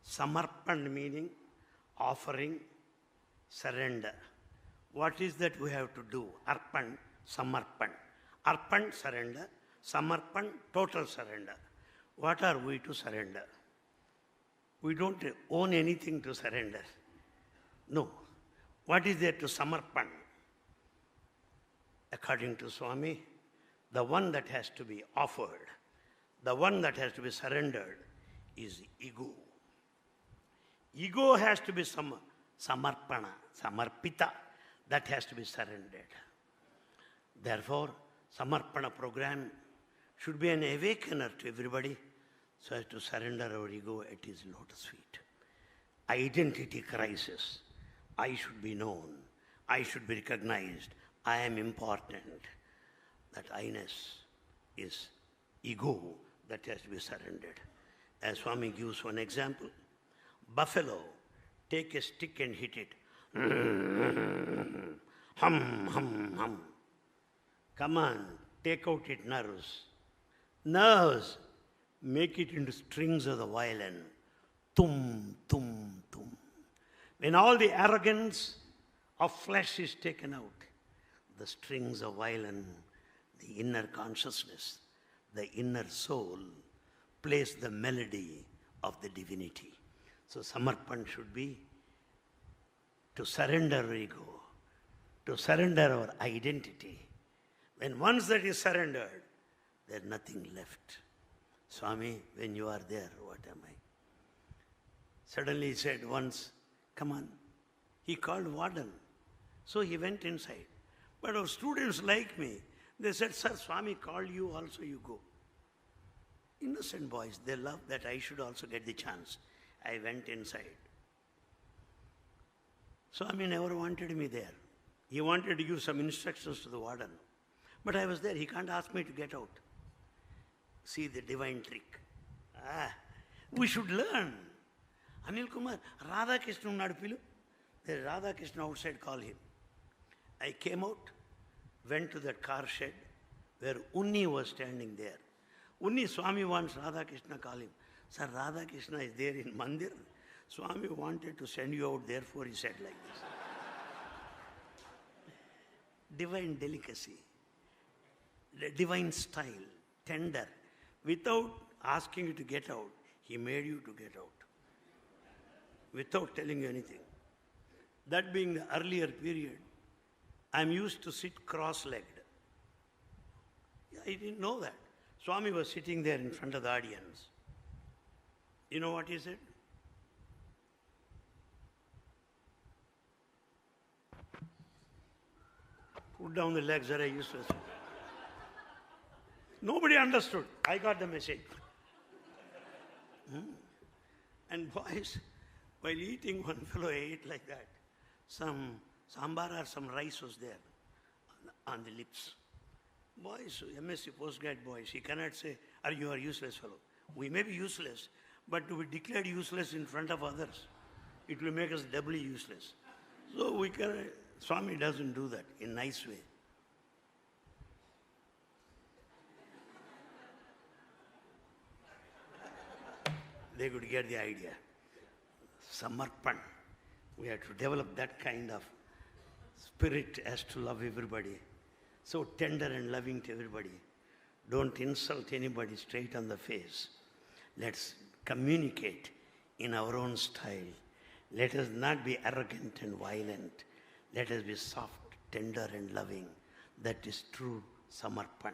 Samarpan meaning offering, surrender. What is that we have to do? Arpan, samarpan. Arpan, surrender. Samarpan, total surrender. What are we to surrender? We don't own anything to surrender. No. What is there to samarpan? According to Swami, the one that has to be offered, the one that has to be surrendered is ego. Ego has to be samarpana, samarpita, that has to be surrendered. Therefore, samarpana program should be an awakener to everybody so as to surrender our ego at his lotus feet. Identity crisis. I should be known. I should be recognized. I am important. That I-ness is ego that has to be surrendered. As Swami gives one example, buffalo, take a stick and hit it. Hum, hum, hum. Come on, take out its nerves. Nerves, make it into strings of the violin. Tum, tum, tum. When all the arrogance of flesh is taken out, the strings of violin, the inner consciousness, the inner soul, plays the melody of the divinity. So Samarpan should be to surrender our ego, to surrender our identity. When once that is surrendered, there's nothing left. Swami, when you are there, what am I? Suddenly he said once, come on. He called warden. So he went inside. But our students like me. They said, sir, Swami called you, also you go. Innocent boys, they love that I should also get the chance. I went inside. Swami never wanted me there. He wanted to give some instructions to the warden. But I was there. He can't ask me to get out. See the divine trick. We should learn. Anil Kumar, Radha Krishna Nadapilu. There is Radha Krishna outside, call him. I came out, went to that car shed where Unni was standing there. Unni, Swami wants Radha Krishna, call him. Sir, Radha Krishna is there in Mandir. Swami wanted to send you out, therefore he said like this. Divine delicacy, divine style, tender. Without asking you to get out, he made you to get out. Without telling you anything. That being the earlier period, I'm used to sit cross-legged. I didn't know that. Swami was sitting there in front of the audience. You know what he said? Put down the legs that I used to say. Nobody understood. I got the message. And boys, while eating, one fellow ate like that. Some sambar or some rice was there on the lips. Boys, MSc postgrad boys, he cannot say, you are useless fellow. We may be useless, but to be declared useless in front of others, it will make us doubly useless. So we can, Swami doesn't do that in a nice way. They could get the idea. Samarpan. We have to develop that kind of spirit as to love everybody. So tender and loving to everybody. Don't insult anybody straight on the face. Let's communicate in our own style. Let us not be arrogant and violent. Let us be soft, tender and loving. That is true Samarpan.